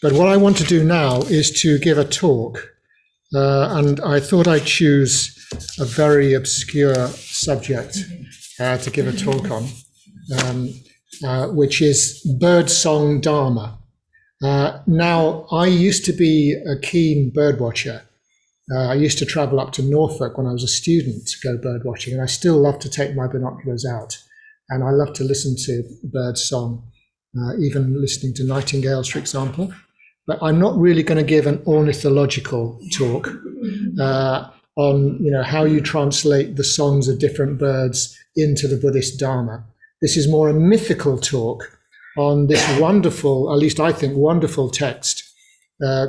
But what I want to do now is to give a talk. And I thought I'd choose a very obscure subject to give a talk on, which is Birdsong Dharma. Now, I used to be a keen bird watcher. I used to travel up to Norfolk when I was a student to go bird watching, and I still love to take my binoculars out. And I love to listen to bird song, even listening to nightingales, for example. But I'm not really going to give an ornithological talk on how you translate the songs of different birds into the Buddhist Dharma. This is more a mythical talk on this wonderful, at least I think, wonderful text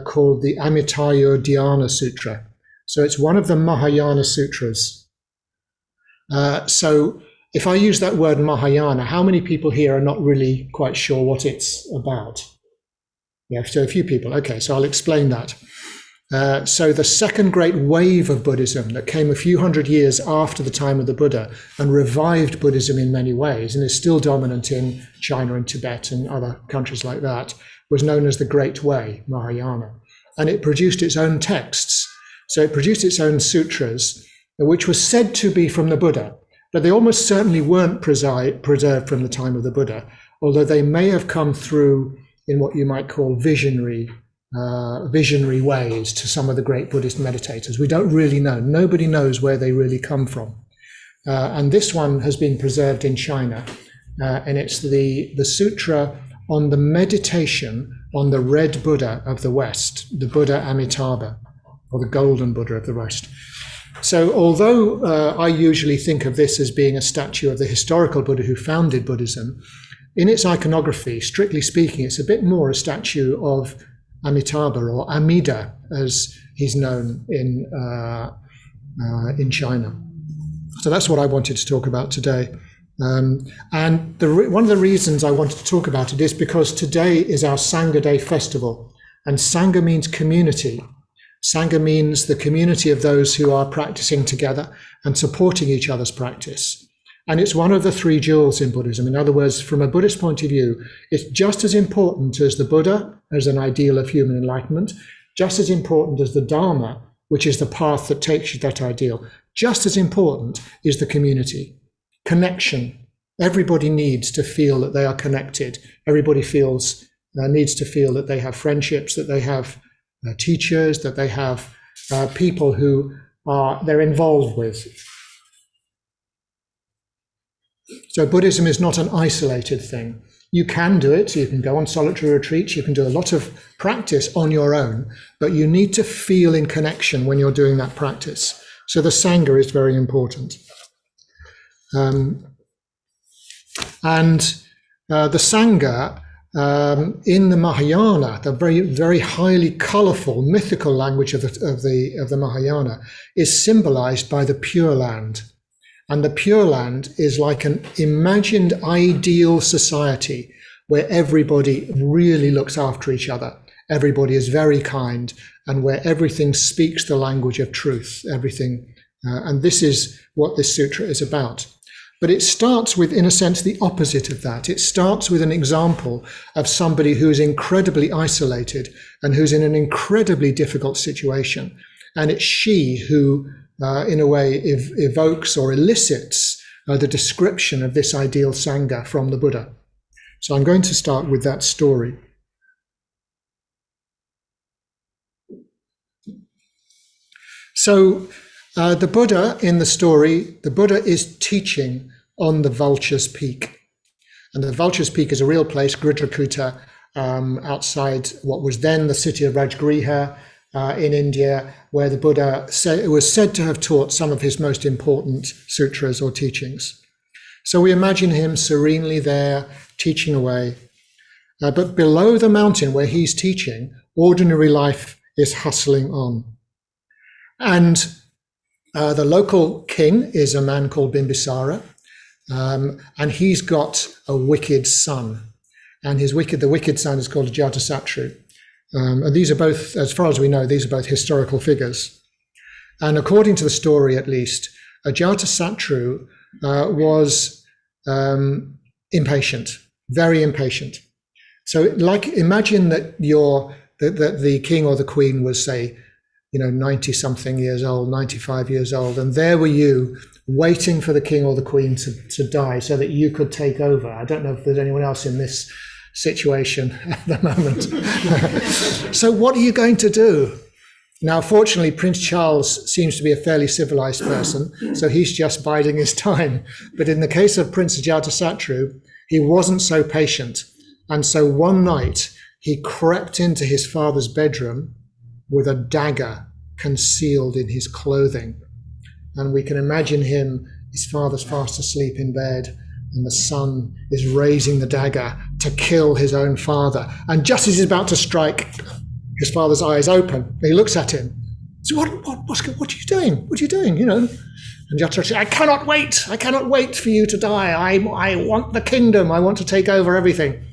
called the Amitabha Dhyana Sutra. So it's one of the Mahayana sutras. So if I use that word Mahayana, how many people here are not really quite sure what it's about? Yeah, so a few people. Okay, so I'll explain that. So the second great wave of Buddhism that came a few hundred years after the time of the Buddha and revived Buddhism in many ways, and is still dominant in China and Tibet and other countries like that, was known as the Great Way, Mahayana. And it produced its own texts. So it produced its own sutras, which was said to be from the Buddha, but they almost certainly weren't preserved from the time of the Buddha, although they may have come through in what you might call visionary ways to some of the great Buddhist meditators. We don't really know. Nobody knows where they really come from. And this one has been preserved in China. And it's the sutra on the meditation on the red Buddha of the West, the Buddha Amitabha, or the golden Buddha of the West. So although I usually think of this as being a statue of the historical Buddha who founded Buddhism, in its iconography, strictly speaking, it's a bit more a statue of Amitabha, or Amida, as he's known in China. So that's what I wanted to talk about today. And one of the reasons I wanted to talk about it is because today is our Sangha Day Festival. And Sangha means community. Sangha means the community of those who are practicing together and supporting each other's practice. And it's one of the three jewels in Buddhism. In other words, from a Buddhist point of view, it's just as important as the Buddha as an ideal of human enlightenment, just as important as the Dharma, which is the path that takes you to that ideal. Just as important is the community. Connection. Everybody needs to feel that they are connected. Everybody needs to feel that they have friendships, that they have teachers, that they have people who they're involved with. So Buddhism is not an isolated thing. You can do it. You can go on solitary retreats. You can do a lot of practice on your own, but you need to feel in connection when you're doing that practice. So the Sangha is very important. The Sangha in the Mahayana, the very, very highly colorful mythical language of the Mahayana, is symbolized by the Pure Land. And the Pure Land is like an imagined ideal society where everybody really looks after each other. Everybody is very kind, and where everything speaks the language of truth, everything. And this is what this sutra is about. But it starts with, in a sense, the opposite of that. It starts with an example of somebody who is incredibly isolated and who's in an incredibly difficult situation. And it's she who, in a way, evokes or elicits the description of this ideal Sangha from the Buddha. So I'm going to start with that story. So the Buddha in the story, the Buddha is teaching on the Vulture's Peak. And the Vulture's Peak is a real place, Gridrakuta, outside what was then the city of Rajgriha in India, where the Buddha was said to have taught some of his most important sutras or teachings. So we imagine him serenely there, teaching away. But below the mountain where he's teaching, ordinary life is hustling on. And the local king is a man called Bimbisara, and he's got a wicked son. And the wicked son is called Ajatasattu. And these are both, as far as we know, these are both historical figures. And according to the story, at least, Ajatasattu was impatient, very impatient. So imagine that you're that the king or the queen was, say, 90 something years old, 95 years old, and there were you waiting for the king or the queen to die so that you could take over. I don't know if there's anyone else in this situation at the moment. So what are you going to do? Now, fortunately, Prince Charles seems to be a fairly civilized person, so he's just biding his time. But in the case of Prince Ajatasattu, he wasn't so patient. And so one night, he crept into his father's bedroom with a dagger concealed in his clothing. And we can imagine him, his father's fast asleep in bed, and the son is raising the dagger to kill his own father. And just as he's about to strike, his father's eyes open. He looks at him. So what are you doing? What are you doing? And Ajatasattu says, I cannot wait for you to die. I want the kingdom. I want to take over everything.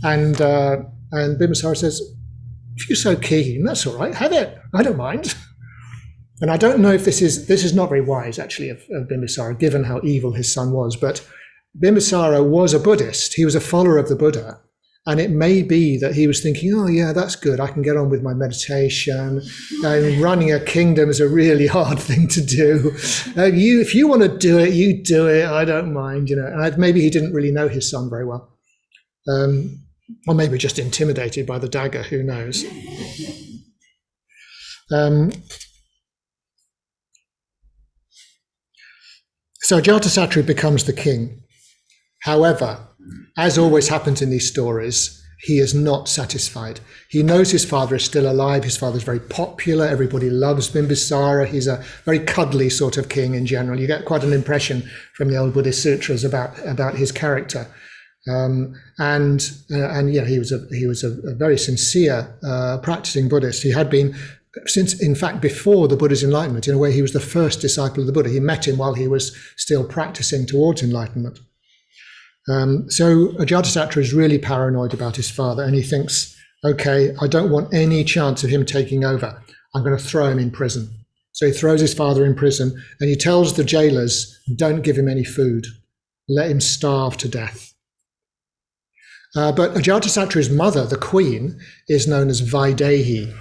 And Bimbisara says, if you're so keen, that's all right. Have it. I don't mind. And I don't know if this is not very wise, actually, of Bimbisara, given how evil his son was. But Bimbisara was a Buddhist. He was a follower of the Buddha. And it may be that he was thinking, oh, yeah, that's good. I can get on with my meditation. And running a kingdom is a really hard thing to do. If you want to do it, you do it. I don't mind, And maybe he didn't really know his son very well. Or maybe just intimidated by the dagger, who knows. So Ajatasattu becomes the king. However, as always happens in these stories, he is not satisfied. He knows his father is still alive. His father is very popular. Everybody loves Bimbisara. He's a very cuddly sort of king in general. You get quite an impression from the old Buddhist sutras about his character. And he was a very sincere practicing Buddhist. He had been since, in fact, before the Buddha's enlightenment. In a way, he was the first disciple of the Buddha. He met him while he was still practicing towards enlightenment. So Ajatasattu is really paranoid about his father, and he thinks, okay, I don't want any chance of him taking over. I'm going to throw him in prison. So he throws his father in prison, and he tells the jailers, don't give him any food. Let him starve to death. But Ajatasattu's mother, the queen, is known as Vaidehi,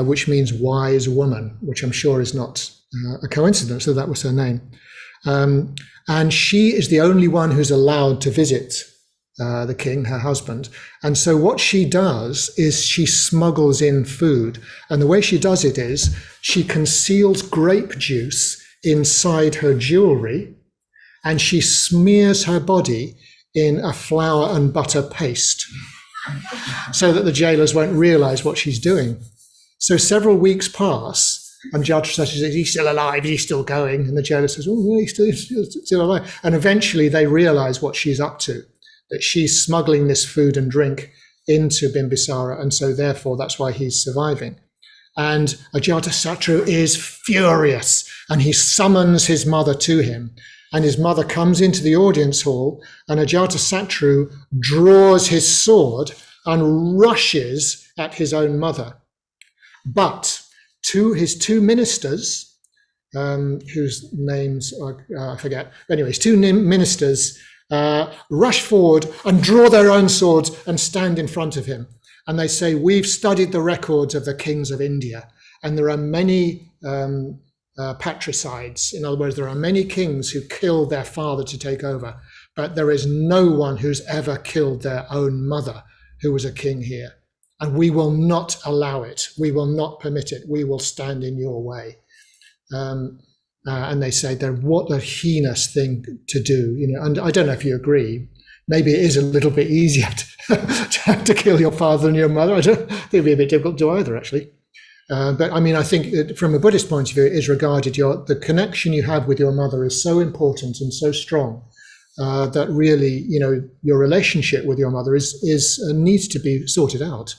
which means wise woman, which I'm sure is not a coincidence, so that was her name. And she is the only one who's allowed to visit the king, her husband. And so what she does is she smuggles in food. And the way she does it is she conceals grape juice inside her jewelry, and she smears her body in a flour and butter paste so that the jailers won't realize what she's doing. So several weeks pass, and Ajatasattu says, he's still alive, he's still going. And the jailer says, oh, yeah, he's still alive. And eventually they realize what she's up to, that she's smuggling this food and drink into Bimbisara, and so therefore that's why he's surviving. And Ajatasattu is furious, and he summons his mother to him. And his mother comes into the audience hall, and Ajatasattu draws his sword and rushes at his own mother. But his two ministers, whose names I forget, anyway, his two ministers rush forward and draw their own swords and stand in front of him. And they say, we've studied the records of the kings of India, and there are many patricides. In other words, there are many kings who killed their father to take over, but there is no one who's ever killed their own mother who was a king here. And we will not allow it. We will not permit it. We will stand in your way. And they say, what a heinous thing to do. And I don't know if you agree. Maybe it is a little bit easier to kill your father than your mother. I don't think it'd be a bit difficult to do either, actually. But I mean, I think from a Buddhist point of view, it is regarded the connection you have with your mother is so important and so strong that really, your relationship with your mother needs to be sorted out.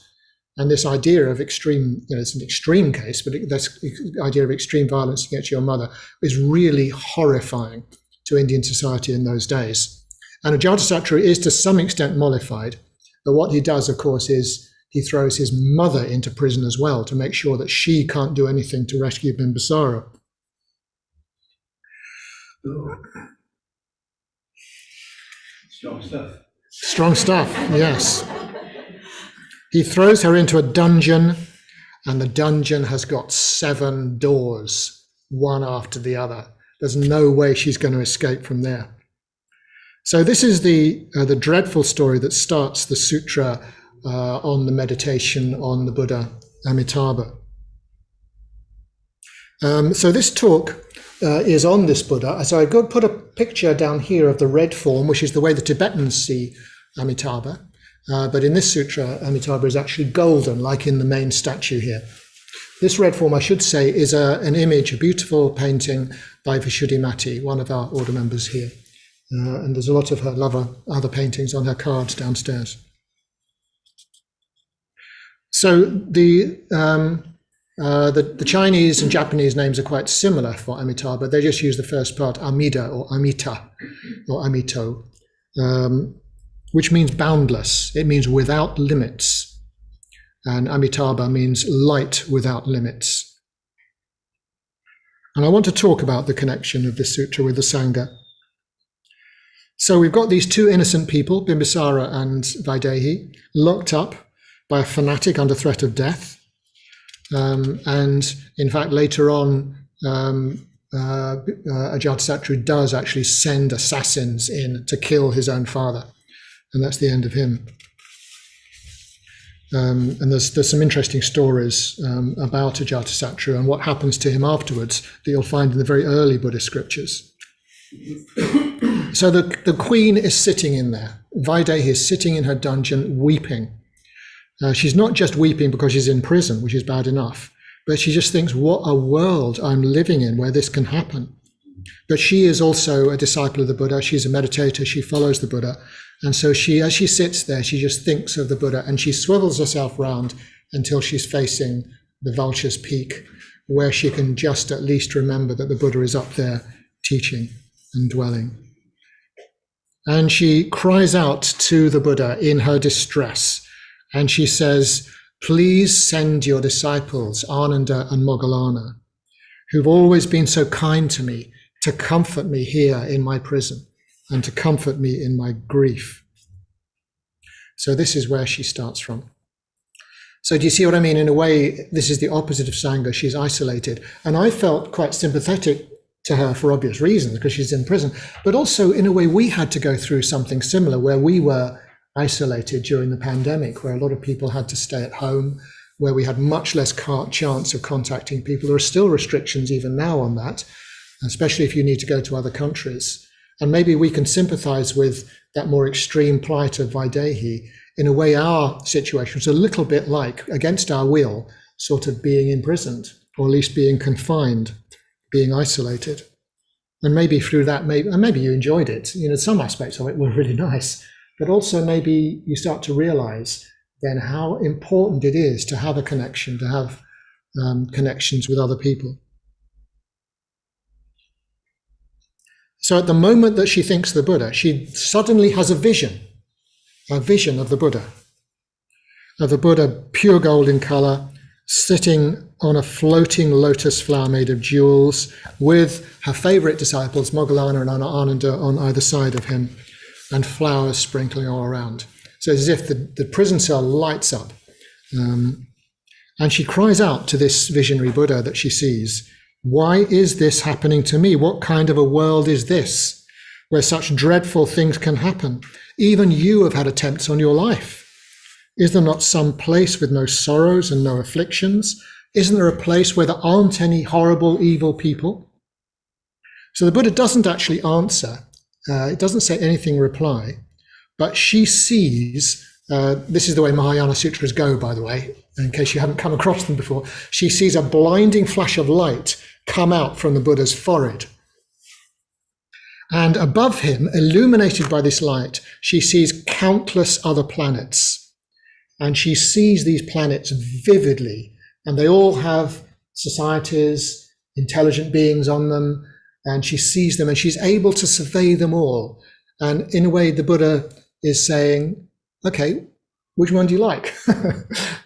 And this idea of extreme, it's an extreme case, but this idea of extreme violence against your mother is really horrifying to Indian society in those days. And Ajatasattu is to some extent mollified, but what he does, of course, is he throws his mother into prison as well to make sure that she can't do anything to rescue Bimbisara. Strong stuff. Strong stuff, yes. He throws her into a dungeon, and the dungeon has got 7 doors, one after the other. There's no way she's going to escape from there. So this is the dreadful story that starts the sutra on the meditation on the Buddha Amitabha. So this talk is on this Buddha. So I put a picture down here of the red form, which is the way the Tibetans see Amitabha. But in this sutra, Amitabha is actually golden, like in the main statue here. This red form, I should say, is an image, a beautiful painting by Vishuddhimati, one of our order members here. And there's a lot of her other paintings on her cards downstairs. So the Chinese and Japanese names are quite similar for Amitabha. They just use the first part, Amida or Amita or Amito, which means boundless. It means without limits. And Amitabha means light without limits. And I want to talk about the connection of this sutra with the Sangha. So we've got these 2 innocent people, Bimbisara and Vaidehi, locked up by a fanatic under threat of death. And in fact, later on, Ajatasattu does actually send assassins in to kill his own father. And that's the end of him. And there's some interesting stories about Ajatasattu and what happens to him afterwards that you'll find in the very early Buddhist scriptures. So the queen is sitting in there. Vaidehi is sitting in her dungeon weeping. She's not just weeping because she's in prison, which is bad enough, but she just thinks, what a world I'm living in where this can happen. But she is also a disciple of the Buddha. She's a meditator. She follows the Buddha. And so as she sits there, she just thinks of the Buddha, and she swivels herself round until she's facing the vulture's peak, where she can just at least remember that the Buddha is up there teaching and dwelling. And she cries out to the Buddha in her distress. And she says, please send your disciples, Ananda and Moggallana, who've always been so kind to me, to comfort me here in my prison and to comfort me in my grief. So this is where she starts from. So do you see what I mean? In a way, this is the opposite of Sangha. She's isolated. And I felt quite sympathetic to her for obvious reasons, because she's in prison. But also, in a way, we had to go through something similar where we were isolated during the pandemic, where a lot of people had to stay at home, where we had much less chance of contacting people. There are still restrictions even now on that, especially if you need to go to other countries. And maybe we can sympathize with that more extreme plight of Vaidehi. In a way, our situation was a little bit like, against our will, sort of being imprisoned, or at least being confined, being isolated. And maybe through that, maybe you enjoyed it. You know, some aspects of it were really nice, but also maybe you start to realize then how important it is to have a connection, to have connections with other people. So at the moment that she thinks the Buddha, she suddenly has a vision of the Buddha, pure gold in color, sitting on a floating lotus flower made of jewels, with her favorite disciples, Moggallana and Ananda, on either side of him, and flowers sprinkling all around. So it's as if the prison cell lights up. And she cries out to this visionary Buddha that she sees, why is this happening to me? What kind of a world is this, where such dreadful things can happen? Even you have had attempts on your life. Is there not some place with no sorrows and no afflictions? Isn't there a place where there aren't any horrible, evil people? So the Buddha doesn't actually answer. It doesn't say anything in reply, but she sees, this is the way Mahayana sutras go, by the way, in case you haven't come across them before, she sees a blinding flash of light come out from the Buddha's forehead. And above him, illuminated by this light, she sees countless other planets. And she sees these planets vividly, and they all have societies, intelligent beings on them, and she sees them and she's able to survey them all. And in a way, the Buddha is saying, okay, which one do you like?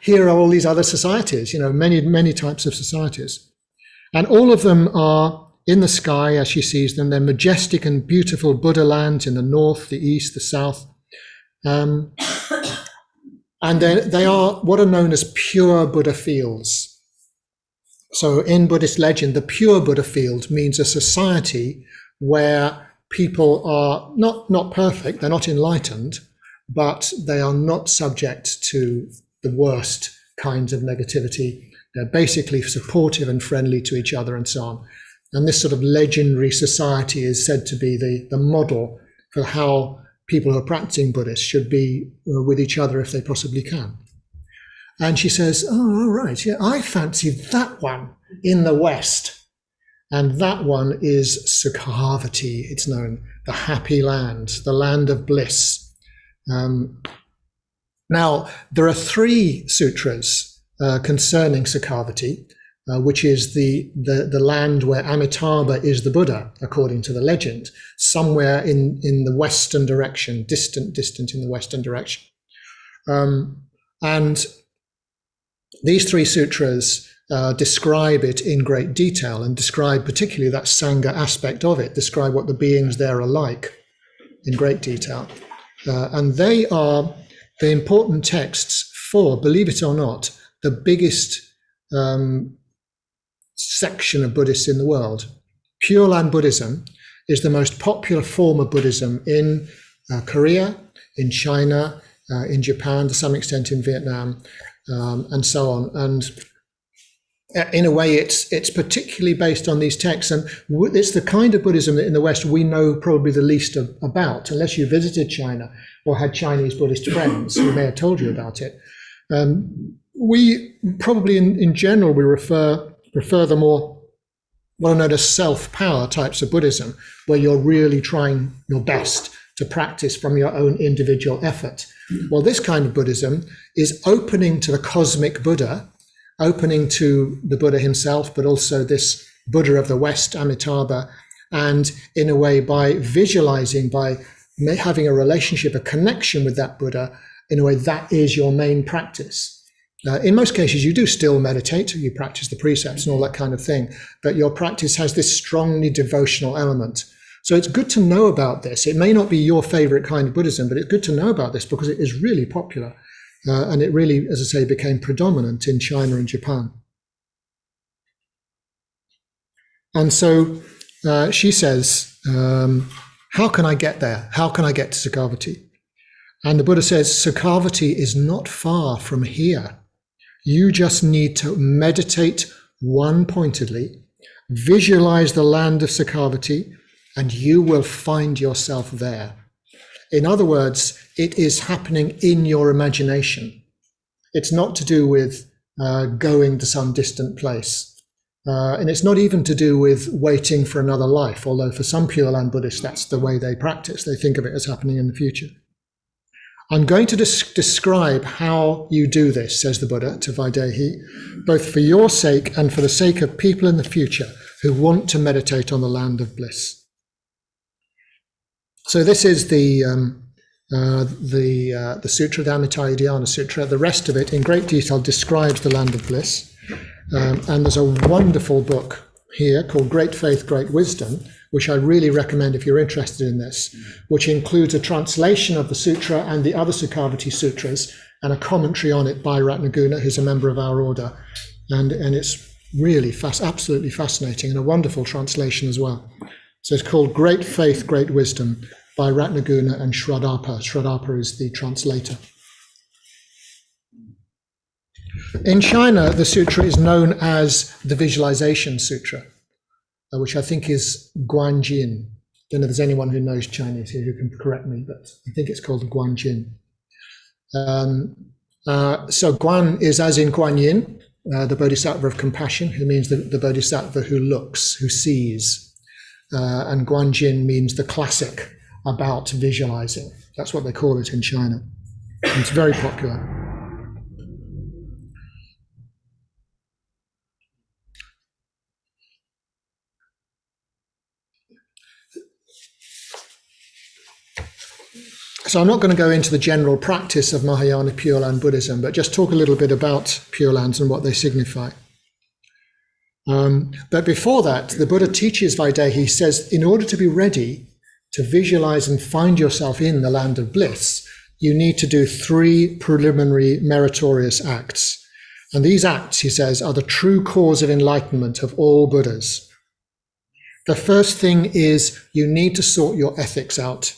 Here are all these other societies, you know, many, many types of societies. And all of them are in the sky as she sees them. They're majestic and beautiful Buddha lands in the north, the east, the south. And they are what are known as pure Buddha fields. So in Buddhist legend, the pure Buddha field means a society where people are not perfect, they're not enlightened, but they are not subject to the worst kinds of negativity. They're basically supportive and friendly to each other and so on. And this sort of legendary society is said to be the model for how people who are practicing Buddhists should be with each other if they possibly can. And she says, oh, all right, yeah, I fancy that one in the West. And that one is Sukhavati, it's known, the happy land, the land of bliss. Now, there are 3 sutras concerning Sukhavati, which is the land where Amitabha is the Buddha, according to the legend, somewhere in the western direction, distant in the western direction. And these 3 sutras describe it in great detail and describe particularly that Sangha aspect of it, describe what the beings there are like in great detail. And they are the important texts for, believe it or not, the biggest section of Buddhists in the world. Pure Land Buddhism is the most popular form of Buddhism in Korea, in China, in Japan, to some extent in Vietnam, and so on. And in a way, it's particularly based on these texts, and it's the kind of Buddhism that in the West we know probably the least about, unless you visited China or had Chinese Buddhist friends who may have told you about it. We probably, in general, we prefer the more well-known as self-power types of Buddhism, where you're really trying your best to practice from your own individual effort. Well, this kind of Buddhism is opening to the cosmic Buddha, opening to the Buddha himself, but also this Buddha of the West, Amitabha, and in a way by visualizing, by having a relationship, a connection with that Buddha, in a way that is your main practice. In most cases, you do still meditate, you practice the precepts and all that kind of thing, but your practice has this strongly devotional element. So it's good to know about this. It may not be your favorite kind of Buddhism, but it's good to know about this because it is really popular. And it really, as I say, became predominant in China and Japan. And so she says, how can I get there? How can I get to Sukhavati? And the Buddha says, Sukhavati is not far from here. You just need to meditate one-pointedly, visualize the land of Sukhavati, and you will find yourself there. In other words, it is happening in your imagination. It's not to do with going to some distant place. And it's not even to do with waiting for another life, although for some Pure Land Buddhists, that's the way they practice. They think of it as happening in the future. I'm going to describe how you do this, says the Buddha to Vaidehi, both for your sake and for the sake of people in the future who want to meditate on the land of bliss. So this is the Sutra, the Amitabha Sutra. The rest of it, in great detail, describes the land of bliss. And there's a wonderful book here called Great Faith, Great Wisdom, which I really recommend if you're interested in this, which includes a translation of the sutra and the other Sukhavati sutras and a commentary on it by Ratnaguna, who's a member of our order. And it's really absolutely fascinating and a wonderful translation as well. So it's called Great Faith, Great Wisdom by Ratnaguna and Shraddhapa. Shraddhapa is the translator. In China, the sutra is known as the Visualization Sutra, which I think is Guanjin. I don't know if there's anyone who knows Chinese here who can correct me, but I think it's called Guanjin. So Guan is as in Guanyin, the Bodhisattva of compassion, who means the Bodhisattva who looks, who sees. And Guanjin means the classic about visualizing. That's what they call it in China. And it's very popular. So I'm not going to go into the general practice of Mahayana Pure Land Buddhism, but just talk a little bit about Pure Lands and what they signify. But before that, the Buddha teaches Vaidehi, he says, in order to be ready to visualize and find yourself in the land of bliss, you need to do 3 preliminary meritorious acts. And these acts, he says, are the true cause of enlightenment of all Buddhas. The first thing is you need to sort your ethics out.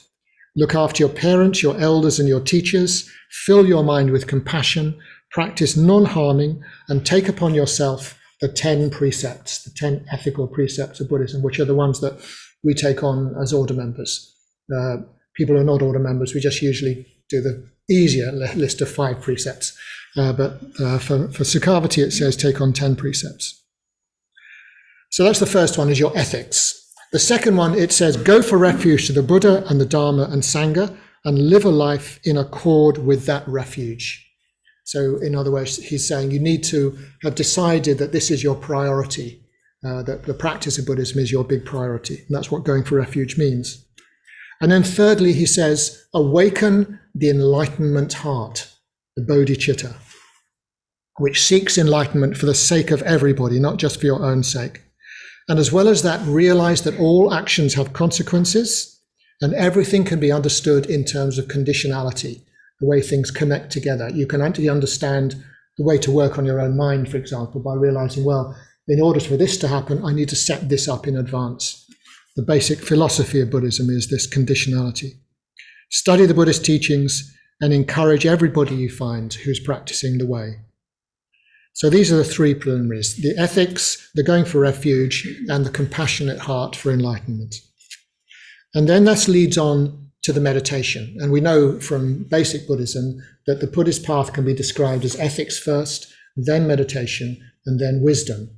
Look after your parents, your elders, and your teachers. Fill your mind with compassion. Practice non-harming, and take upon yourself the 10 precepts, the 10 ethical precepts of Buddhism, which are the ones that we take on as order members. People who are not order members, we just usually do the easier list of 5 precepts. But for Sukhavati, it says take on 10 precepts. So that's the first one, is your ethics. The second one, it says go for refuge to the Buddha and the Dharma and Sangha, and live a life in accord with that refuge. So in other words, he's saying you need to have decided that this is your priority, that the practice of Buddhism is your big priority. And that's what going for refuge means. And then thirdly, he says, awaken the enlightenment heart, the bodhicitta, which seeks enlightenment for the sake of everybody, not just for your own sake. And as well as that, realize that all actions have consequences, and everything can be understood in terms of conditionality, the way things connect together. You can actually understand the way to work on your own mind, for example, by realizing, well, in order for this to happen, I need to set this up in advance. The basic philosophy of Buddhism is this conditionality. Study the Buddhist teachings and encourage everybody you find who's practicing the way. So these are the 3 preliminaries: the ethics, the going for refuge, and the compassionate heart for enlightenment. And then that leads on to the meditation. And we know from basic Buddhism that the Buddhist path can be described as ethics first, then meditation, and then wisdom.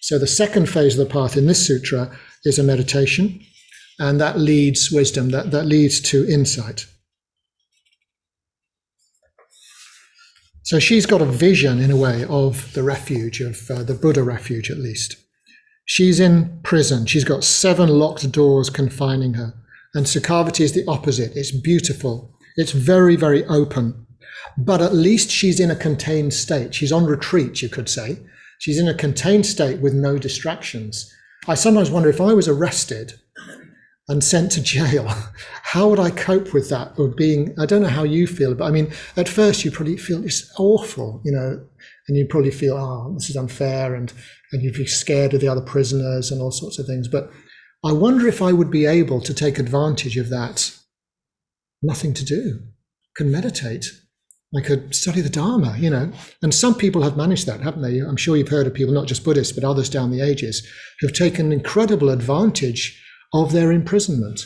So the second phase of the path in this sutra is a meditation, and that leads wisdom, that leads to insight. So she's got a vision, in a way, of the refuge, of the Buddha refuge at least. She's in prison. She's got 7 locked doors confining her. And Sukhavati is the opposite. It's beautiful. It's very, very open. But at least she's in a contained state. She's on retreat, you could say. She's in a contained state with no distractions. I sometimes wonder, if I was arrested and sent to jail, how would I cope with that? Or being, I don't know how you feel, but I mean, at first you probably feel it's awful, and you probably feel, oh, this is unfair, and you'd be scared of the other prisoners and all sorts of things. But I wonder if I would be able to take advantage of that. Nothing to do. I can meditate. I could study the Dharma, And some people have managed that, haven't they? I'm sure you've heard of people, not just Buddhists, but others down the ages, who've taken incredible advantage of their imprisonment.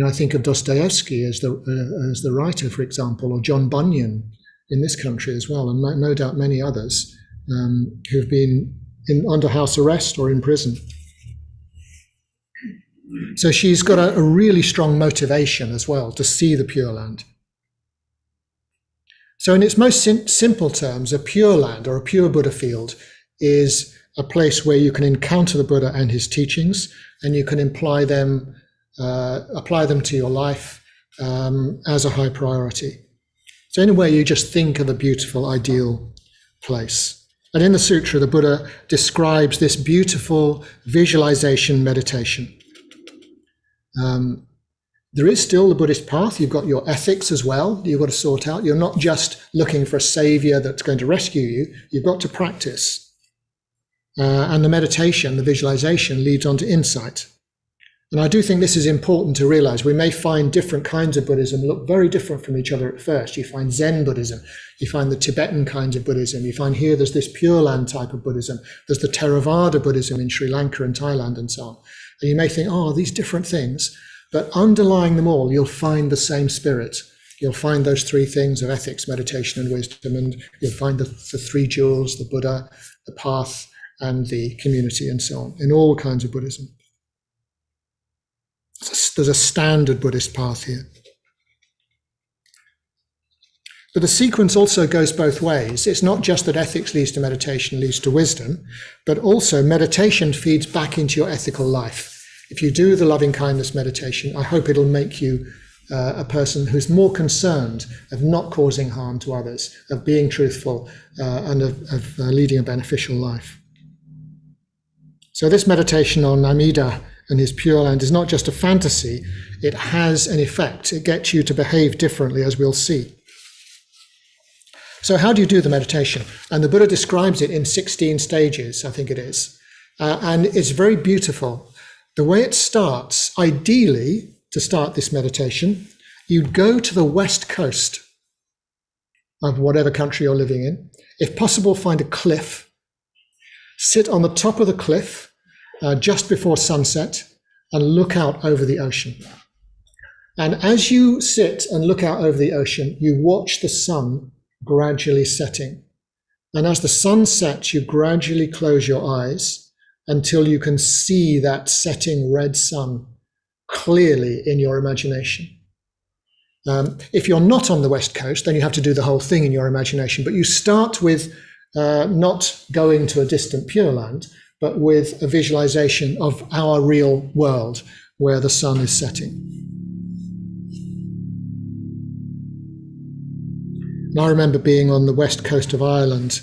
I think of Dostoevsky as the writer, for example, or John Bunyan in this country as well, and no doubt many others who've been under house arrest or in prison. So she's got a really strong motivation as well to see the Pure Land. So in its most simple terms, a Pure Land or a pure Buddha field is a place where you can encounter the Buddha and his teachings, and you can apply them to your life as a high priority. So in a way, you just think of a beautiful, ideal place. And in the sutra, the Buddha describes this beautiful visualization meditation. There is still the Buddhist path. You've got your ethics as well. You've got to sort out. You're not just looking for a savior that's going to rescue you. You've got to practice. And the meditation, the visualization, leads on to insight. And I do think this is important to realize. We may find different kinds of Buddhism look very different from each other at first. You find Zen Buddhism. You find the Tibetan kinds of Buddhism. You find here there's this Pure Land type of Buddhism. There's the Theravada Buddhism in Sri Lanka and Thailand and so on. And you may think, oh, these different things. But underlying them all, you'll find the same spirit. You'll find those 3 things of ethics, meditation, and wisdom. And you'll find the 3 jewels, the Buddha, the path, and the community, and so on, in all kinds of Buddhism. There's a standard Buddhist path here. But the sequence also goes both ways. It's not just that ethics leads to meditation, leads to wisdom, but also meditation feeds back into your ethical life. If you do the loving kindness meditation, I hope it'll make you a person who's more concerned of not causing harm to others, of being truthful, and of leading a beneficial life. So this meditation on Amida and his Pure Land is not just a fantasy, it has an effect. It gets you to behave differently, as we'll see. So how do you do the meditation? And the Buddha describes it in 16 stages, I think it is. And it's very beautiful. The way it starts, ideally, to start this meditation, you'd go to the west coast of whatever country you're living in. If possible, find a cliff, sit on the top of the cliff just before sunset, and look out over the ocean. And as you sit and look out over the ocean, you watch the sun gradually setting. And as the sun sets, you gradually close your eyes until you can see that setting red sun clearly in your imagination. If you're not on the West Coast, then you have to do the whole thing in your imagination. But you start with not going to a distant Pure Land, but with a visualization of our real world where the sun is setting. And I remember being on the west coast of Ireland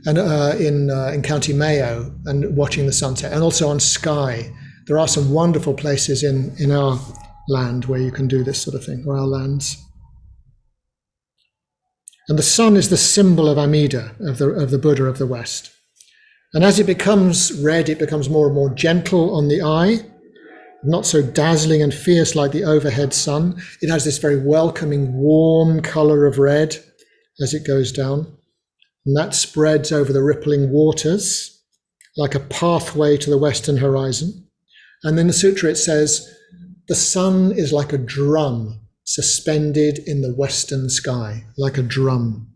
and in County Mayo and watching the sunset, and also on Skye. There are some wonderful places in our land where you can do this sort of thing, or our lands. And the sun is the symbol of Amida, of the Buddha of the West. And as it becomes red, it becomes more and more gentle on the eye, not so dazzling and fierce like the overhead sun. It has this very welcoming, warm color of red as it goes down. And that spreads over the rippling waters like a pathway to the western horizon. And in the sutra it says, the sun is like a drum suspended in the western sky, like a drum.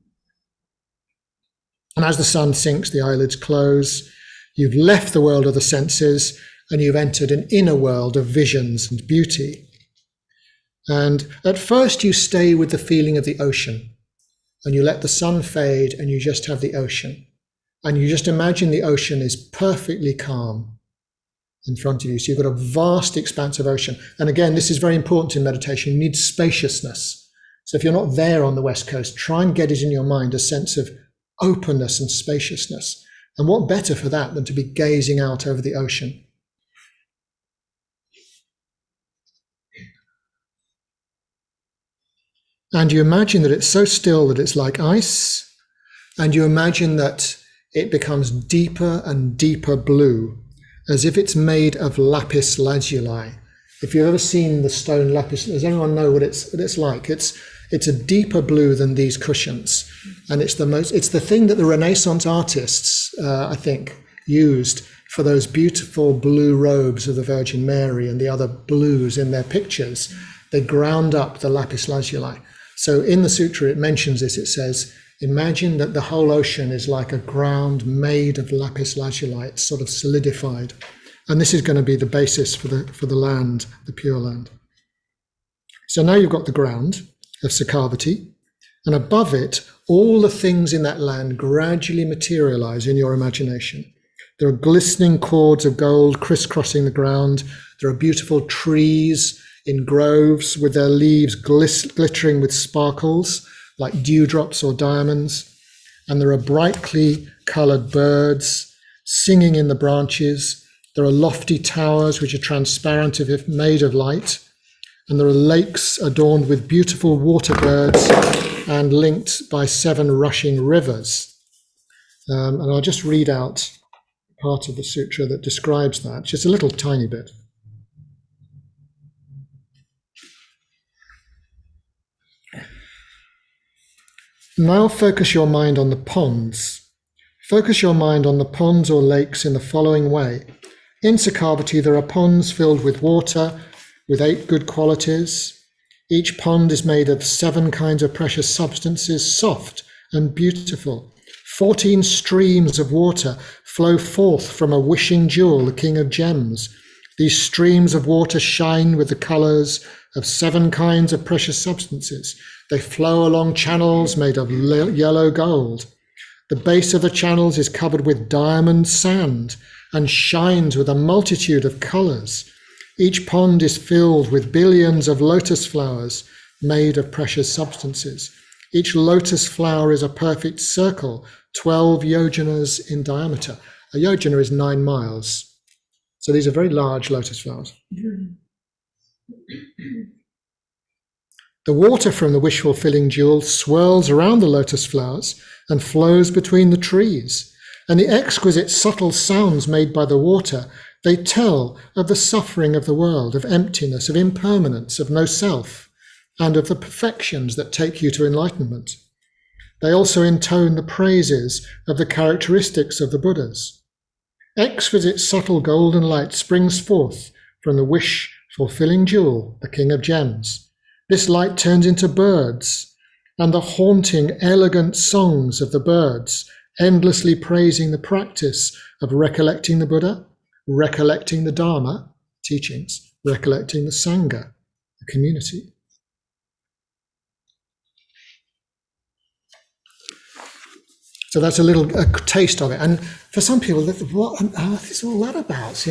And as the sun sinks, the eyelids close. You've left the world of the senses and you've entered an inner world of visions and beauty. And at first you stay with the feeling of the ocean, and you let the sun fade and you just have the ocean. And you just imagine the ocean is perfectly calm in front of you. So you've got a vast expanse of ocean. And again, this is very important in meditation. You need spaciousness. So if you're not there on the West Coast, try and get it in your mind, a sense of openness and spaciousness. And what better for that than to be gazing out over the ocean? And you imagine that it's so still that it's like ice, and you imagine that it becomes deeper and deeper blue, as if it's made of lapis lazuli. If you've ever seen the stone lapis, does anyone know what it's like? It's a deeper blue than these cushions, and it's the thing that the Renaissance artists, I think, used for those beautiful blue robes of the Virgin Mary and the other blues in their pictures. They ground up the lapis lazuli. So in the sutra it mentions this. It says, imagine that the whole ocean is like a ground made of lapis lazuli. It's sort of solidified. And this is going to be the basis for the land, the Pure Land. So now you've got the ground of Sakavati, and above it, all the things in that land gradually materialize in your imagination. There are glistening cords of gold crisscrossing the ground. There are beautiful trees in groves with their leaves glittering with sparkles like dewdrops or diamonds. And there are brightly colored birds singing in the branches. There are lofty towers which are transparent if made of light. And there are lakes adorned with beautiful water birds and linked by 7 rushing rivers. And I'll just read out part of the sutra that describes that, just a little tiny bit. Now focus your mind on the ponds. Focus your mind on the ponds or lakes in the following way. In Sakavati, there are ponds filled with water with 8 good qualities. Each pond is made of 7 kinds of precious substances, soft and beautiful. 14 streams of water flow forth from a wishing jewel, the king of gems. These streams of water shine with the colors of 7 kinds of precious substances. They flow along channels made of yellow gold. The base of the channels is covered with diamond sand and shines with a multitude of colors. Each pond is filled with billions of lotus flowers made of precious substances. Each lotus flower is a perfect circle, 12 yojanas in diameter. A yojana is 9 miles. So these are very large lotus flowers. The water from the wish-fulfilling jewel swirls around the lotus flowers and flows between the trees. And the exquisite subtle sounds made by the water, they tell of the suffering of the world, of emptiness, of impermanence, of no self, and of the perfections that take you to enlightenment. They also intone the praises of the characteristics of the Buddhas. Exquisite subtle golden light springs forth from the wish-fulfilling jewel, the king of gems. This light turns into birds, and the haunting, elegant songs of the birds, endlessly praising the practice of recollecting the Buddha, recollecting the Dharma, teachings, recollecting the Sangha, the community. So that's a taste of it. And for some people, what on earth is all that about,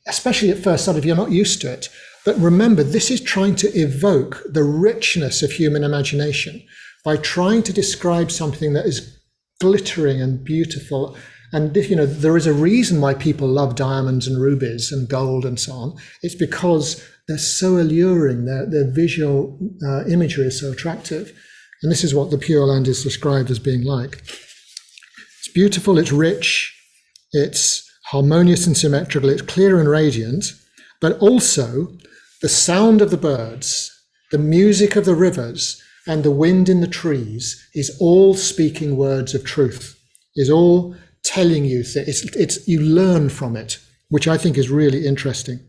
especially at first sight if you're not used to it. But remember, this is trying to evoke the richness of human imagination by trying to describe something that is glittering and beautiful. And there is a reason why people love diamonds and rubies and gold and so on. It's because they're so alluring. Their visual imagery is so attractive. And this is what the Pure Land is described as being like. It's beautiful, it's rich, it's harmonious and symmetrical, it's clear and radiant, but also the sound of the birds, the music of the rivers, and the wind in the trees is all speaking words of truth, is all telling you that you learn from it, which I think is really interesting.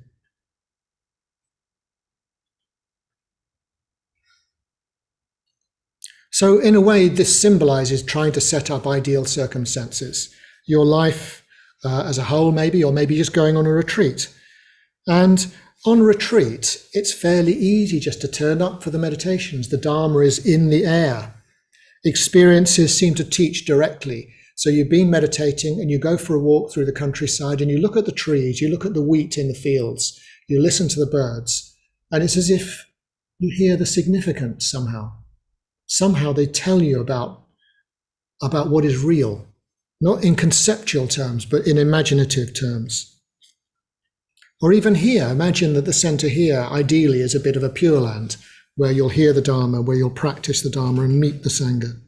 So in a way, this symbolizes trying to set up ideal circumstances. Your life as a whole, maybe, or maybe just going on a retreat. And on retreat, it's fairly easy just to turn up for the meditations. The Dharma is in the air. Experiences seem to teach directly. So you've been meditating and you go for a walk through the countryside and you look at the trees, you look at the wheat in the fields, you listen to the birds, and it's as if you hear the significance somehow. Somehow they tell you about what is real, not in conceptual terms, but in imaginative terms. Or even here, imagine that the center here ideally is a bit of a Pure Land, where you'll hear the Dharma, where you'll practice the Dharma and meet the Sangha.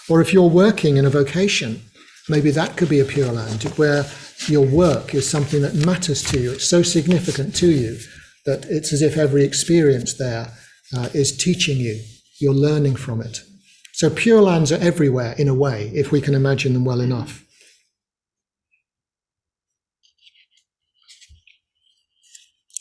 Or if you're working in a vocation, maybe that could be a Pure Land, where your work is something that matters to you. It's so significant to you that it's as if every experience there is teaching you. You're learning from it. So Pure Lands are everywhere in a way, if we can imagine them well enough.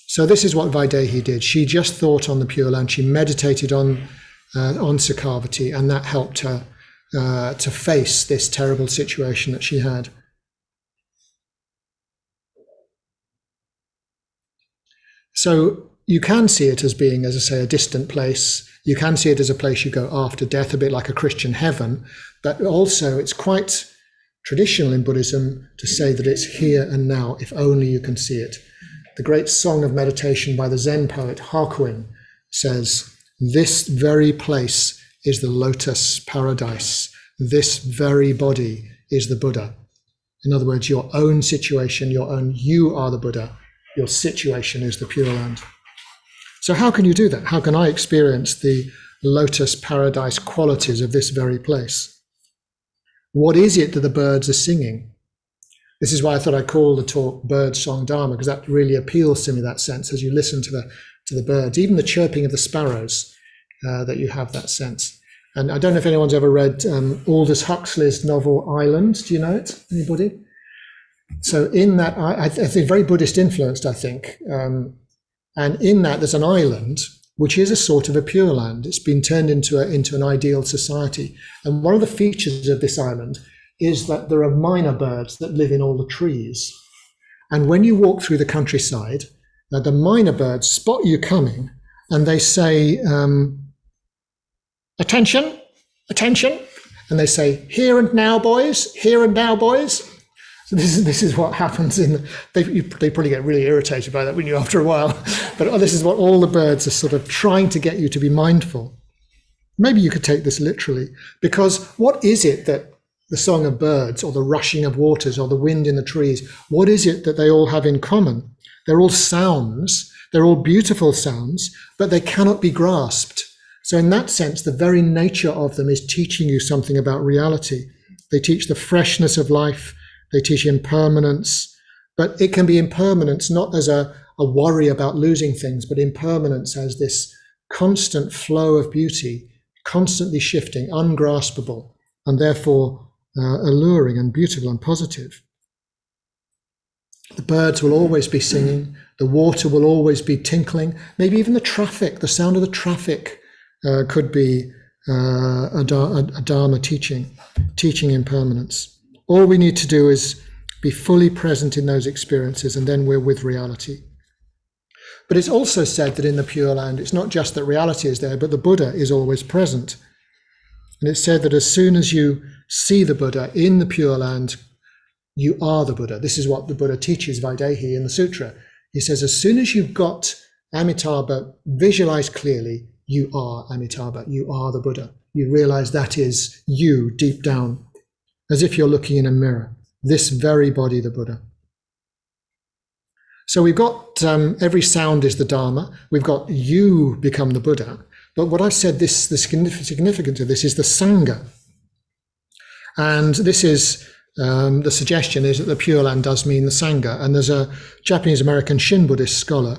So this is what Vaidehi did. She just thought on the Pure Land. She meditated on Sakhavati, and that helped her to face this terrible situation that she had. So you can see it as being, as I say, a distant place. You can see it as a place you go after death, a bit like a Christian heaven, but also it's quite traditional in Buddhism to say that it's here and now, if only you can see it. The great song of meditation by the Zen poet Hakuin says, "This very place is the lotus paradise. This very body is the Buddha." In other words, your own situation, you are the Buddha. Your situation is the Pure Land. So how can you do that? How can I experience the lotus paradise qualities of this very place? What is it that the birds are singing? This is why I thought I'd call the talk Birdsong Dharma, because that really appeals to me, that sense, as you listen to the birds, even the chirping of the sparrows, that you have that sense. And I don't know if anyone's ever read Aldous Huxley's novel Island. Do you know it? Anybody? So in that, I think very Buddhist influenced, I think. And in that, there's an island, which is a sort of a Pure Land. It's been turned into an ideal society. And one of the features of this island is that there are minor birds that live in all the trees. And when you walk through the countryside, the minor birds spot you coming and they say, "Attention, attention." And they say, "Here and now, boys, here and now, boys." So this is what happens they probably get really irritated by that when you after a while. But this is what all the birds are sort of trying to get you to be mindful. Maybe you could take this literally, because what is it that the song of birds or the rushing of waters or the wind in the trees, what is it that they all have in common? They're all sounds They're all beautiful sounds, but they cannot be grasped. So in that sense, the very nature of them is teaching you something about reality. They teach the freshness of life. They teach impermanence. But it can be impermanence not as a worry about losing things, but impermanence as this constant flow of beauty, constantly shifting, ungraspable, and therefore alluring and beautiful and positive. The birds will always be singing. The water will always be tinkling. Maybe even the traffic, the sound of the traffic could be a Dharma teaching impermanence. All we need to do is be fully present in those experiences, and then we're with reality. But it's also said that in the Pure Land, it's not just that reality is there, but the Buddha is always present. And it's said that as soon as you see the Buddha in the Pure Land, you are the Buddha. This is what the Buddha teaches Vaidehi in the Sutra. He says, as soon as you've got Amitabha visualized clearly, you are Amitabha, you are the Buddha. You realize that is you deep down, as if you're looking in a mirror. This very body, the Buddha. So we've got every sound is the Dharma. We've got you become the Buddha. But what I've said, the significance of this is the Sangha. And this is, the suggestion is that the Pure Land does mean the Sangha. And there's a Japanese-American Shin Buddhist scholar,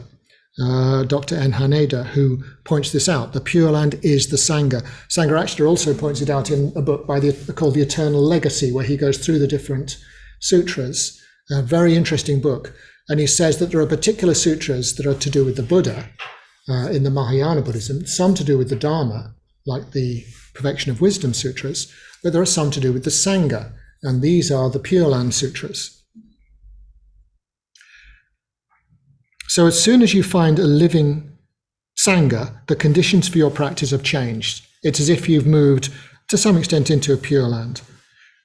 Dr. N. Haneda, who points this out. The Pure Land is the Sangha. Sangharakshita also points it out in a book called The Eternal Legacy, where he goes through the different sutras. A very interesting book. And he says that there are particular sutras that are to do with the Buddha in the Mahayana Buddhism, some to do with the Dharma, like the Perfection of Wisdom sutras, but there are some to do with the Sangha, and these are the Pure Land sutras. So as soon as you find a living Sangha, the conditions for your practice have changed. It's as if you've moved to some extent into a Pure Land.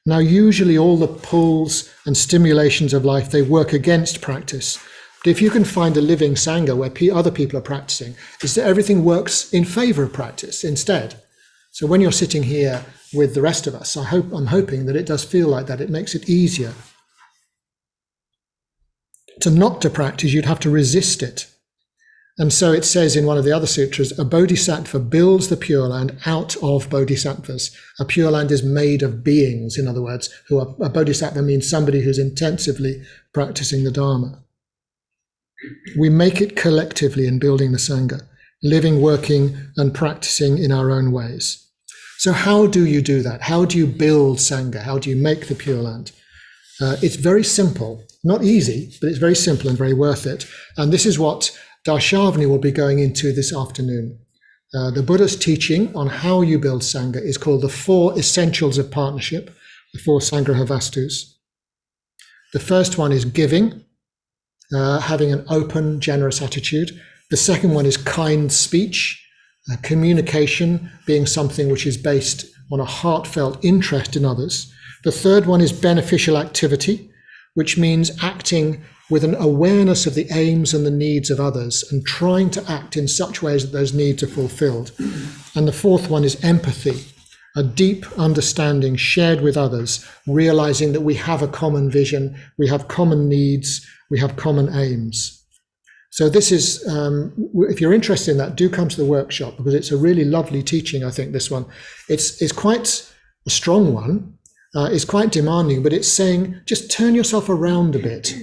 Now, usually all the pulls and stimulations of life, they work against practice. But if you can find a living Sangha where other people are practicing, is that everything works in favor of practice instead. So when you're sitting here with the rest of us, I'm hoping that it does feel like that. It makes it easier. Not to practice, you'd have to resist it. And so it says in one of the other sutras, a bodhisattva builds the Pure Land out of bodhisattvas. A Pure Land is made of beings, in other words, a bodhisattva means somebody who's intensively practicing the Dharma. We make it collectively in building the Sangha, living, working, and practicing in our own ways. So how do you do that? How do you build Sangha? How do you make the Pure Land? It's very simple, not easy, but it's very simple and very worth it. And this is what Darshavani will be going into this afternoon. The Buddha's teaching on how you build Sangha is called the 4 Essentials of Partnership, the 4 Sangraha Vastus. The first one is giving, having an open, generous attitude. The second one is kind speech, communication being something which is based on a heartfelt interest in others. The third one is beneficial activity, which means acting with an awareness of the aims and the needs of others and trying to act in such ways that those needs are fulfilled. And the fourth one is empathy, a deep understanding shared with others, realizing that we have a common vision, we have common needs, we have common aims. So this is, if you're interested in that, do come to the workshop, because it's a really lovely teaching, I think, this one. It's quite a strong one, it's quite demanding, but it's saying just turn yourself around a bit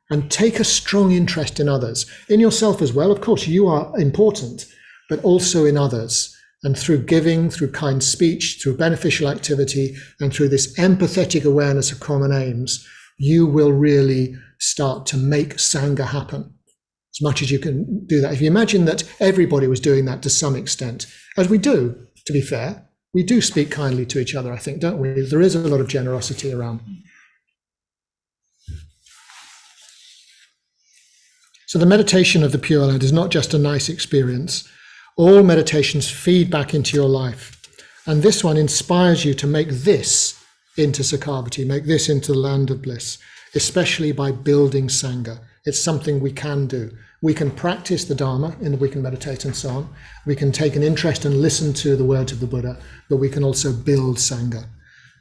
and take a strong interest in others, in yourself as well. Of course, you are important, but also in others. And through giving, through kind speech, through beneficial activity, and through this empathetic awareness of common aims, you will really start to make Sangha happen as much as you can do that. If you imagine that everybody was doing that to some extent, as we do, to be fair, we do speak kindly to each other, I think, don't we? There is a lot of generosity around. So the meditation of the Pure Land is not just a nice experience. All meditations feed back into your life. And this one inspires you to make this into Sakhavati, make this into the land of bliss, especially by building Sangha. It's something we can do. We can practice the Dharma, and we can meditate and so on. We can take an interest and listen to the words of the Buddha, but we can also build Sangha.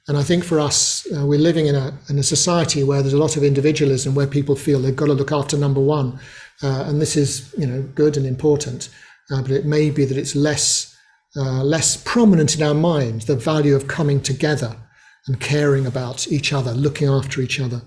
And I think for us, we're living in a society where there's a lot of individualism, where people feel they've got to look after number one. And this is, good and important. But it may be that it's less prominent in our mind, the value of coming together and caring about each other, looking after each other.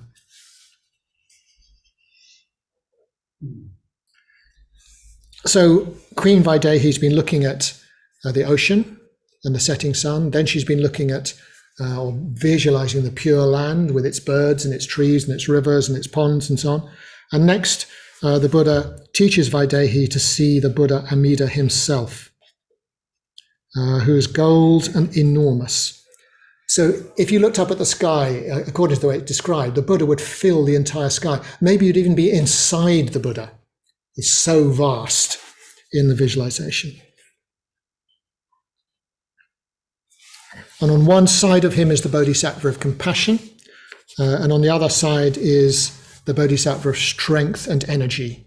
So Queen Vaidehi's been looking at the ocean and the setting sun. Then she's been looking at or visualizing the pure land with its birds and its trees and its rivers and its ponds and so on. And next, the Buddha teaches Vaidehi to see the Buddha Amida himself, who is gold and enormous. So if you looked up at the sky, according to the way it's described, the Buddha would fill the entire sky. Maybe you'd even be inside the Buddha. It's so vast in the visualization. And on one side of him is the Bodhisattva of compassion, and on the other side is the Bodhisattva of strength and energy.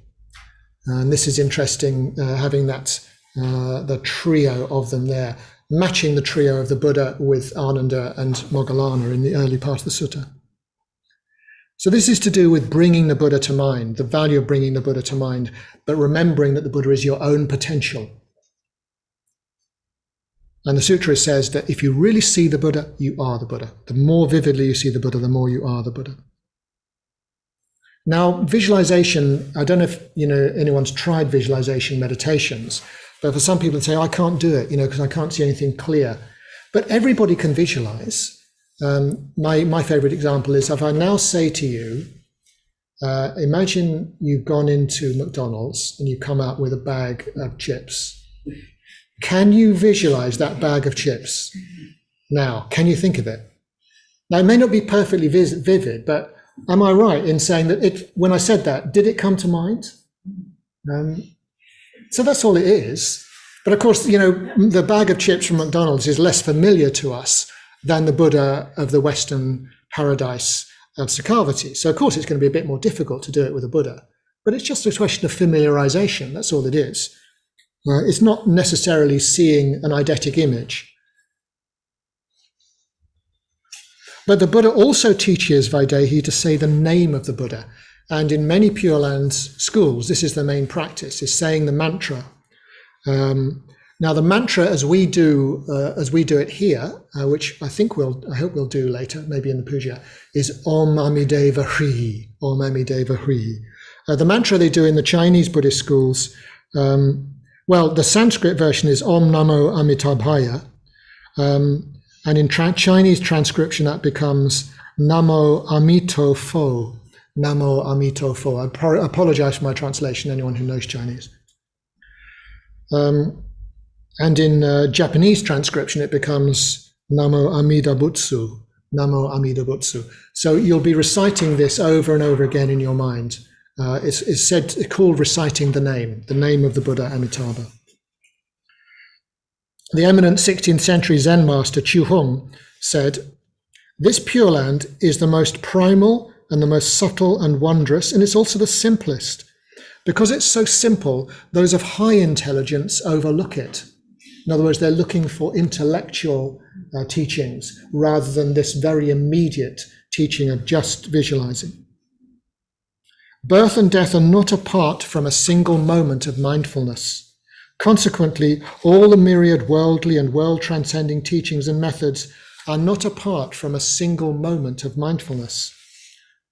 And this is interesting, having that the trio of them there, matching the trio of the Buddha with Ananda and Moggallana in the early part of the sutta. So this is to do with bringing the Buddha to mind, the value of bringing the Buddha to mind, but remembering that the Buddha is your own potential. And the sutra says that if you really see the Buddha, you are the Buddha. The more vividly you see the Buddha, the more you are the Buddha. Now, visualization, I don't know if anyone's tried visualization meditations, but for some people they say, I can't do it, because I can't see anything clear. But everybody can visualize. My favorite example is if I now say to you, imagine you've gone into McDonald's and you come out with a bag of chips. Can you visualize that bag of chips now? Can you think of it? Now, it may not be perfectly vivid, but am I right in saying that when I said that, did it come to mind? So that's all it is. But of course, the bag of chips from McDonald's is less familiar to us than the Buddha of the Western paradise of Sakkavati. So of course, it's going to be a bit more difficult to do it with a Buddha. But it's just a question of familiarization. That's all it is. It's not necessarily seeing an eidetic image. But the Buddha also teaches Vaidehi to say the name of the Buddha. And in many Pure Land schools, this is the main practice, is saying the mantra. Now the mantra as we do it here, which I hope we'll do later, maybe in the puja, is Om Amideva Hri, Om Amideva Hri. The mantra they do in the Chinese Buddhist schools, the Sanskrit version is Om Namo Amitabhaya, and in Chinese transcription that becomes Namo Amito Pho, Namo Amito Pho. I apologize for my translation, anyone who knows Chinese. And in Japanese transcription, it becomes Namo Amida Butsu, Namo Amida Butsu. So you'll be reciting this over and over again in your mind. It's called reciting the name of the Buddha Amitabha. The eminent 16th century Zen master Chu Hong said, "This Pure Land is the most primal and the most subtle and wondrous, and it's also the simplest. Because it's so simple, those of high intelligence overlook it." In other words, they're looking for intellectual teachings rather than this very immediate teaching of just visualizing. Birth and death are not apart from a single moment of mindfulness. Consequently, all the myriad worldly and world-transcending teachings and methods are not apart from a single moment of mindfulness.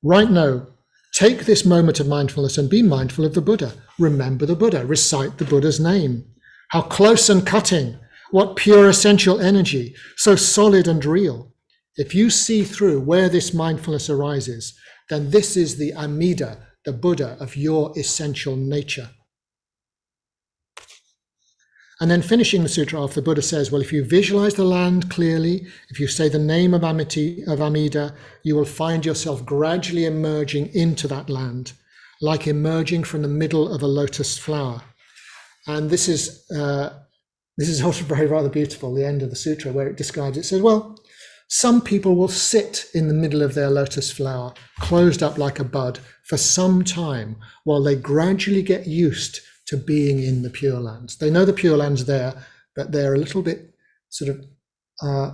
Right now, take this moment of mindfulness and be mindful of the Buddha. Remember the Buddha. Recite the Buddha's name. How close and cutting. What pure essential energy. So solid and real. If you see through where this mindfulness arises, then this is the Amida, the Buddha of your essential nature. And then finishing the sutra off, the Buddha says, well, if you visualize the land clearly, if you say the name of Amida, you will find yourself gradually emerging into that land, like emerging from the middle of a lotus flower. And this is also rather beautiful, the end of the sutra, where it describes it. It says, well, some people will sit in the middle of their lotus flower, closed up like a bud, for some time, while they gradually get used to being in the Pure Lands. They know the Pure Land's there, but they're a little bit sort of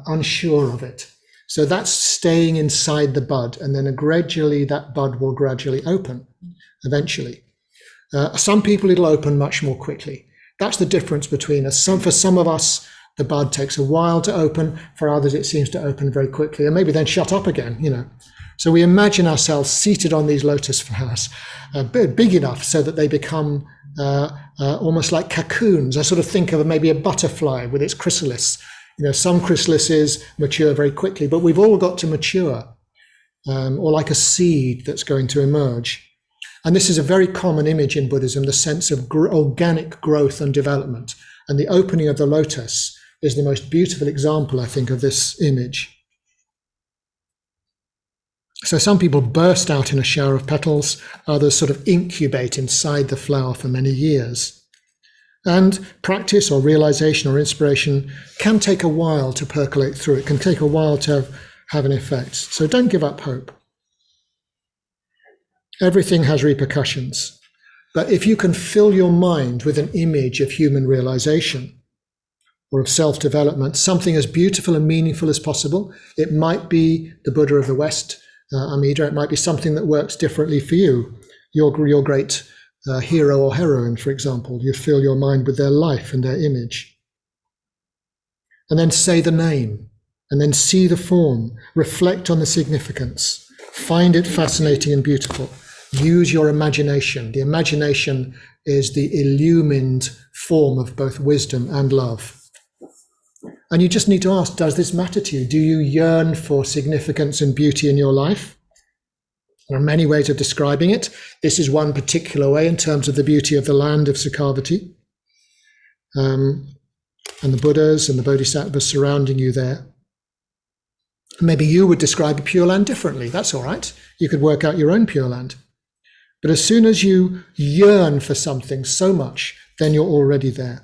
unsure of it. So that's staying inside the bud, and then gradually that bud will gradually open eventually. Some people it'll open much more quickly. That's the difference between us. For some of us, the bud takes a while to open. For others, it seems to open very quickly and maybe then shut up again, So we imagine ourselves seated on these lotus flowers, big enough so that they become almost like cocoons. I sort of think of maybe a butterfly with its chrysalis. Some chrysalises mature very quickly, but we've all got to mature, or like a seed that's going to emerge. And this is a very common image in Buddhism, the sense of organic growth and development. And the opening of the lotus is the most beautiful example, I think, of this image. So some people burst out in a shower of petals, others sort of incubate inside the flower for many years. And practice or realization or inspiration can take a while to percolate through. It can take a while to have an effect. So don't give up hope. Everything has repercussions. But if you can fill your mind with an image of human realization or of self-development, something as beautiful and meaningful as possible, it might be the Buddha of the West, Amida, it might be something that works differently for you. Your great hero or heroine, for example, you fill your mind with their life and their image. And then say the name, and then see the form, reflect on the significance, find it fascinating and beautiful. Use your imagination. The imagination is the illumined form of both wisdom and love. And you just need to ask, does this matter to you? Do you yearn for significance and beauty in your life? There are many ways of describing it. This is one particular way in terms of the beauty of the land of Sukhavati, and the Buddhas and the Bodhisattvas surrounding you there. Maybe you would describe a Pure Land differently. That's all right. You could work out your own Pure Land. But as soon as you yearn for something so much, then you're already there.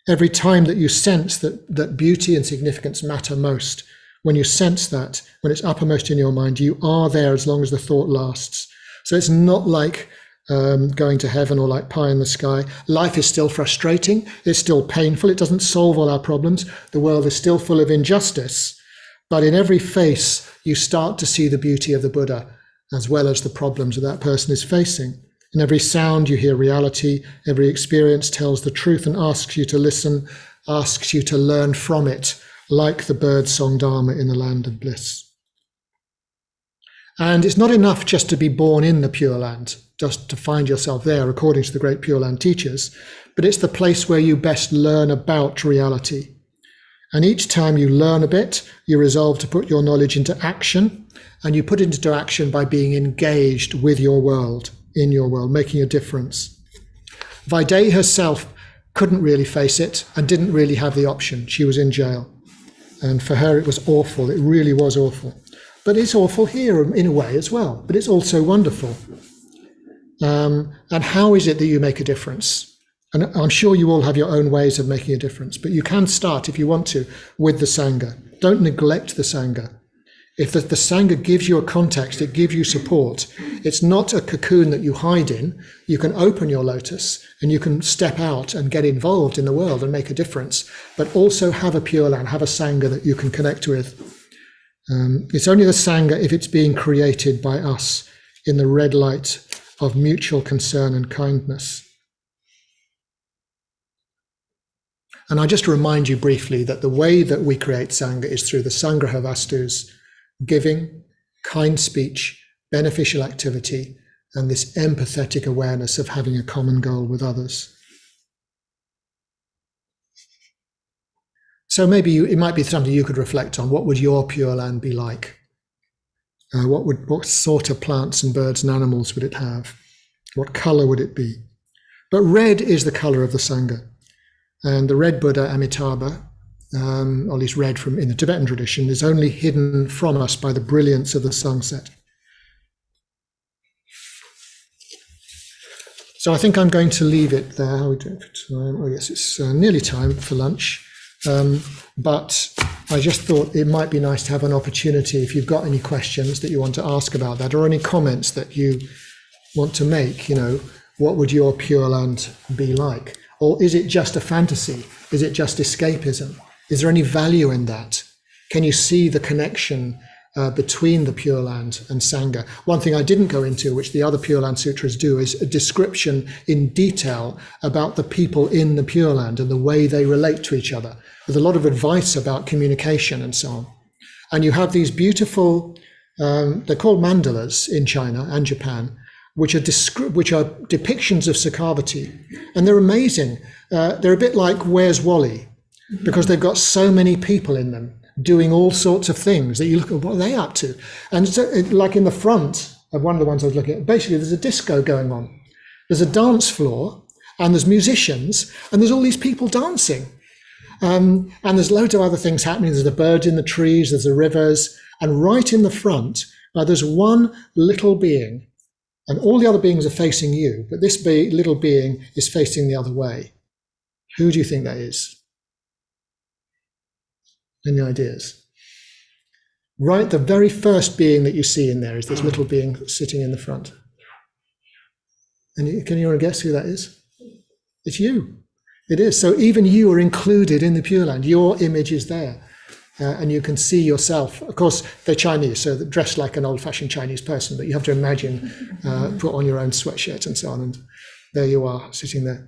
Every time that you sense that beauty and significance matter most, when you sense that, when it's uppermost in your mind, you are there as long as the thought lasts. So it's not like going to heaven or like pie in the sky. Life is still frustrating. It's still painful. It doesn't solve all our problems. The world is still full of injustice. But in every face, you start to see the beauty of the Buddha, as well as the problems that person is facing. In every sound, you hear reality. Every experience tells the truth and asks you to listen, asks you to learn from it, like the Birdsong Dharma in the land of bliss. And it's not enough just to be born in the Pure Land, just to find yourself there, according to the great Pure Land teachers, but it's the place where you best learn about reality. And each time you learn a bit, you resolve to put your knowledge into action, and you put it into action by being engaged with your world, in your world, making a difference. Vaidehi herself couldn't really face it and didn't really have the option. She was in jail. And for her, it was awful. It really was awful. But it's awful here in a way as well. But it's also wonderful. And how is it that you make a difference? And I'm sure you all have your own ways of making a difference. But you can start, if you want to, with the Sangha. Don't neglect the Sangha. If the Sangha gives you a context, it gives you support. It's not a cocoon that you hide in. You can open your lotus and you can step out and get involved in the world and make a difference, but also have a Pure Land, have a Sangha that you can connect with. It's only the Sangha if it's being created by us in the red light of mutual concern and kindness. And I just remind you briefly that the way that we create Sangha is through the Sangraha Vastus, giving, kind speech, beneficial activity, and this empathetic awareness of having a common goal with others. So maybe it might be something you could reflect on. What would your Pure Land be like? What sort of plants and birds and animals would it have? What color would it be? But red is the color of the Sangha. And the red Buddha, Amitabha, or at least red in the Tibetan tradition, is only hidden from us by the brilliance of the sunset. So I think I'm going to leave it there. How are we doing for time? Oh yes, it's nearly time for lunch. But I just thought it might be nice to have an opportunity, if you've got any questions that you want to ask about that, or any comments that you want to make, what would your Pure Land be like? Or is it just a fantasy? Is it just escapism? Is there any value in that? Can you see the connection between the Pure Land and Sangha? One thing I didn't go into, which the other Pure Land Sutras do, is a description in detail about the people in the Pure Land and the way they relate to each other, with a lot of advice about communication and so on. And you have these beautiful, they're called Mandalas in China and Japan, which are depictions of Sakhavati. And they're amazing. They're a bit like Where's Wally? Because they've got so many people in them doing all sorts of things that you look at, what are they up to? And so, like in the front of one of the ones I was looking at, basically there's a disco going on. There's a dance floor and there's musicians and there's all these people dancing. And there's loads of other things happening. There's the birds in the trees, there's the rivers, and right in the front, there's one little being, and all the other beings are facing you, but this little being is facing the other way. Who do you think that is? Any ideas? Right, the very first being that you see in there is this little being sitting in the front. And can you want to guess who that is? It's you. It is. So even you are included in the Pure Land. Your image is there. And you can see yourself. Of course, they're Chinese, so they're dressed like an old-fashioned Chinese person, but you have to imagine, put on your own sweatshirt and so on, and there you are, sitting there.